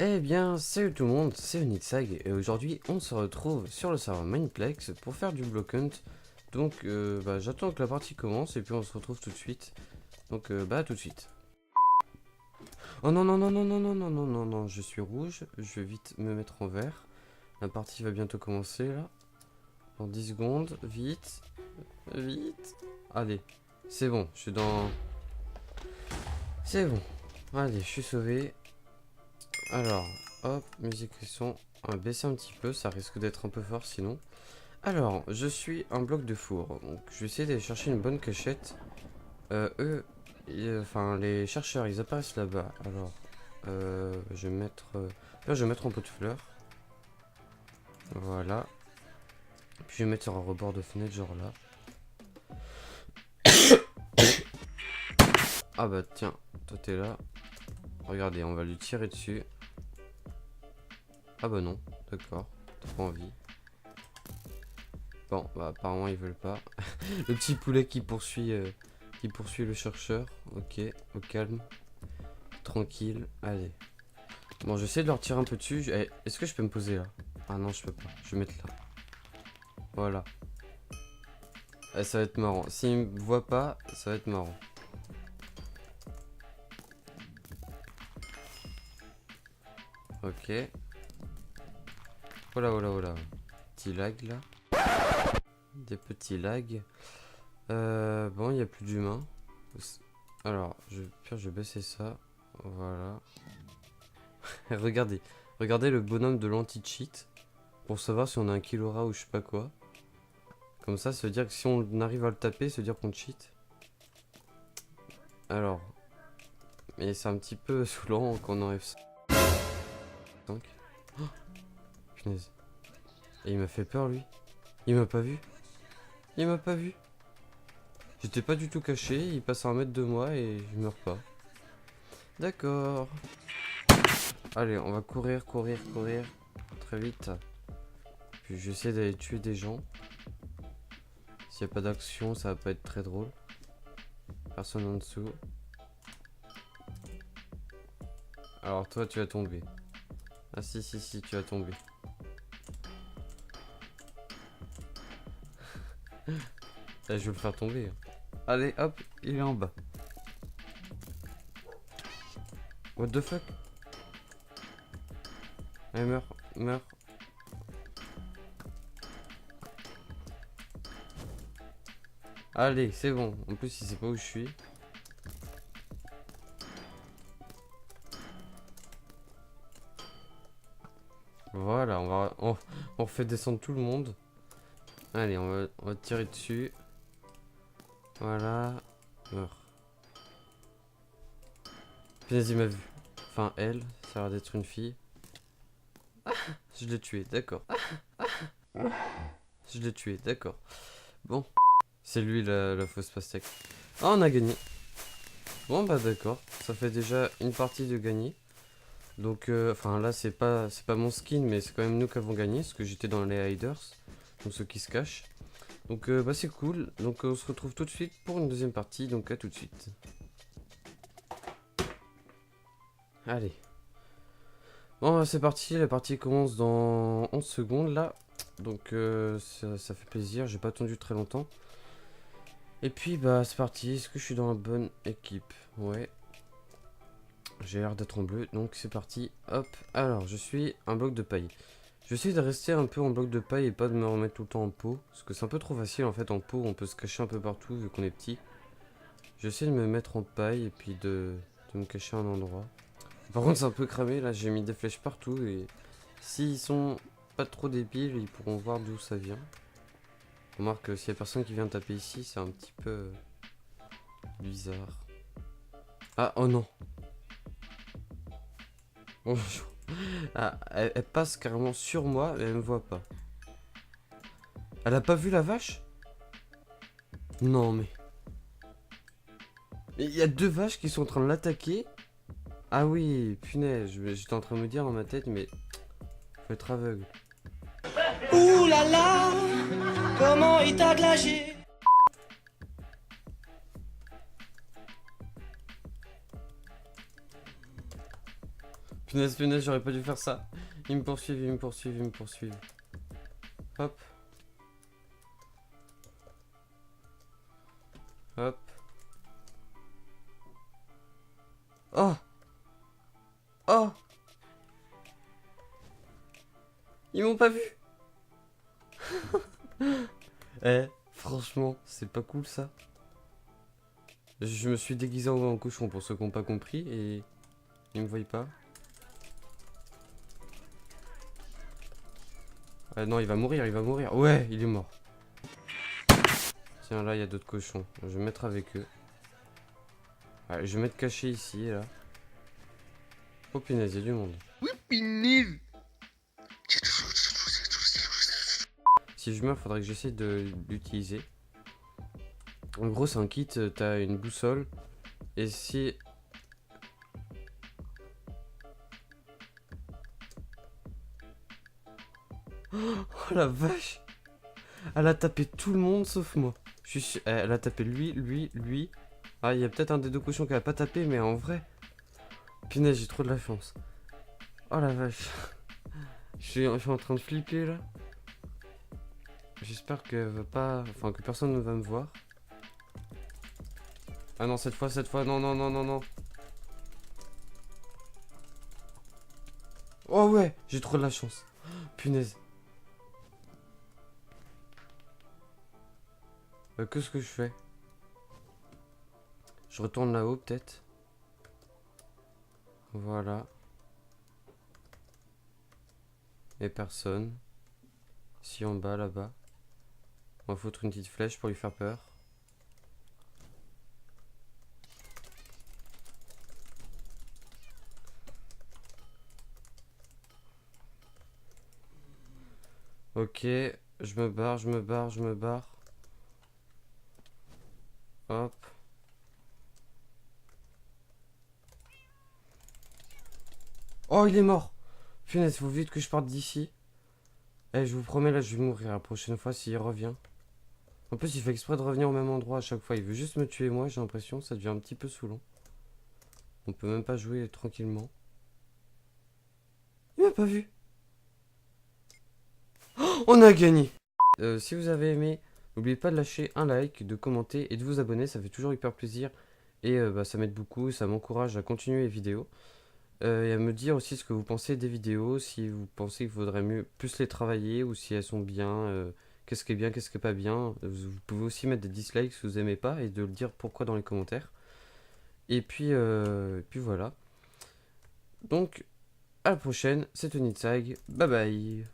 Eh bien, salut tout le monde, c'est Onixag et aujourd'hui on se retrouve sur le serveur Mineplex pour faire du block hunt. Donc j'attends que la partie commence et puis on se retrouve tout de suite. Donc tout de suite. Oh non non non non non non non non non non, je suis rouge, je vais vite me mettre en vert. La partie va bientôt commencer là. Dans 10 secondes, vite, vite. Allez, c'est bon, je suis dans... C'est bon, allez, je suis sauvé. Alors, hop, musique et son. On va baisser un petit peu, ça risque d'être un peu fort sinon. Alors, je suis un bloc de four, donc je vais essayer d'aller chercher une bonne cachette. Les chercheurs, ils apparaissent là-bas. Alors, je vais mettre... là, je vais mettre un pot de fleurs. Voilà. Puis je vais mettre sur un rebord de fenêtre, genre là. Ah bah tiens, toi t'es là. Regardez, on va lui tirer dessus. Ah bah non, d'accord, t'as pas envie. Bon, bah apparemment ils veulent pas. Le petit poulet qui poursuit le chercheur. Ok, au calme. Tranquille, allez. Bon, j'essaie de leur tirer un peu dessus. Est-ce que je peux me poser là? Ah non, je peux pas. Je vais mettre là. Voilà. Ça va être marrant. S'ils me voient pas, ça va être marrant. Ok. Voilà, voilà, voilà. Petit lag là. Des petits lags. Bon, il n'y a plus d'humains. Alors, je vais baisser ça. Voilà. Regardez. Regardez le bonhomme de l'anti-cheat. Pour savoir si on a un Killora ou je sais pas quoi. Comme ça veut dire que si on arrive à le taper, ça veut dire qu'on cheat. Alors. Mais c'est un petit peu saoulant qu'on enlève ça. 5. Oh, punaise. Et il m'a fait peur lui. Il m'a pas vu. Il m'a pas vu. J'étais pas du tout caché, il passe à 1 mètre de moi et je meurs pas. D'accord. Allez, on va courir, courir, courir. Très vite. Puis j'essaie d'aller tuer des gens. S'il n'y a pas d'action, ça va pas être très drôle. Personne en dessous. Alors toi, tu vas tomber. Ah si, si, si, tu vas tomber. Là, je vais le faire tomber. Allez, hop, il est en bas. What the fuck? Allez, meurs, meurs. Allez, c'est bon. En plus, il sait pas où je suis. Voilà, on refait descendre tout le monde. Allez, on va tirer dessus. Voilà. Meurs. Punaise, il m'a vu. Enfin, elle, ça a l'air d'être une fille. Je l'ai tué, d'accord. Je l'ai tué, d'accord. Bon. C'est lui la fausse pastèque. Ah, on a gagné. Bon, bah d'accord. Ça fait déjà une partie de gagner. Donc, enfin là, c'est pas mon skin, mais c'est quand même nous qui avons gagné. Parce que j'étais dans les hiders. Donc, ceux qui se cachent. Donc, c'est cool. Donc, on se retrouve tout de suite pour une deuxième partie. Donc, à tout de suite. Allez. Bon, bah, c'est parti. La partie commence dans 11 secondes là. Donc, ça fait plaisir. J'ai pas attendu très longtemps. Et puis, bah, c'est parti. Est-ce que je suis dans la bonne équipe? Ouais. J'ai l'air d'être en bleu, donc c'est parti. Hop, alors je suis un bloc de paille. Je vais essayer de rester un peu en bloc de paille et pas de me remettre tout le temps en pot. Parce que c'est un peu trop facile en fait en pot, on peut se cacher un peu partout vu qu'on est petit. J'essaie de me mettre en paille et puis de me cacher à un endroit. Par contre c'est un peu cramé, là j'ai mis des flèches partout et s'ils sont pas trop débiles, ils pourront voir d'où ça vient. Remarque, s'il y a personne qui vient taper ici, c'est un petit peu bizarre. Ah, oh non. Bonjour. Ah, elle passe carrément sur moi, mais elle me voit pas. Elle a pas vu la vache? Non, mais... Il y a 2 vaches qui sont en train de l'attaquer. Ah oui, punaise, j'étais en train de me dire dans ma tête, mais... Faut être aveugle. Ouh là là, comment il t'a glagé. Punaise, punaise, j'aurais pas dû faire ça. Ils me poursuivent, ils me poursuivent, ils me poursuivent. Hop. Hop. Oh. Oh. Ils m'ont pas vu. Eh, franchement, c'est pas cool ça. Je me suis déguisé en cochon pour ceux qui n'ont pas compris et ils me voient pas. Ah non, il va mourir, il va mourir. Ouais, il est mort. Tiens, là, il y a d'autres cochons. Je vais me mettre avec eux. Ouais, je vais mettre caché ici, là. Oh punaise, il y a du monde. Oui, punaise. Si je meurs, faudrait que j'essaie de l'utiliser. En gros, c'est un kit, t'as une boussole. Et si... Oh la vache! Elle a tapé tout le monde sauf moi. Elle a tapé lui. Ah, il y a peut-être un des deux cochons qui a pas tapé, mais en vrai... Punaise, j'ai trop de la chance. Oh la vache. Je suis en train de flipper là. J'espère que que personne ne va me voir. Ah non, cette fois, non. Oh ouais, j'ai trop de la chance. Punaise. Qu'est-ce que je fais? Je retourne là-haut peut-être. Voilà. Et personne. Ici en bas, là-bas. On va foutre une petite flèche pour lui faire peur. Ok, je me barre. Hop. Oh, il est mort. Punaise, faut vite que je parte d'ici. Eh, je vous promets, là, je vais mourir la prochaine fois s'il revient. En plus, il fait exprès de revenir au même endroit à chaque fois. Il veut juste me tuer, moi, j'ai l'impression. Ça devient un petit peu saoulant. On peut même pas jouer tranquillement. Il m'a pas vu. Oh, on a gagné. Si vous avez aimé, n'oubliez pas de lâcher un like, de commenter et de vous abonner. Ça fait toujours hyper plaisir. Et ça m'aide beaucoup. Ça m'encourage à continuer les vidéos. Et à me dire aussi ce que vous pensez des vidéos, si vous pensez qu'il faudrait mieux plus les travailler ou si elles sont bien, qu'est-ce qui est bien, qu'est-ce qui est pas bien. Vous pouvez aussi mettre des dislikes si vous aimez pas et de le dire pourquoi dans les commentaires. Et puis voilà. Donc à la prochaine, c'est Tony Tsag, bye bye.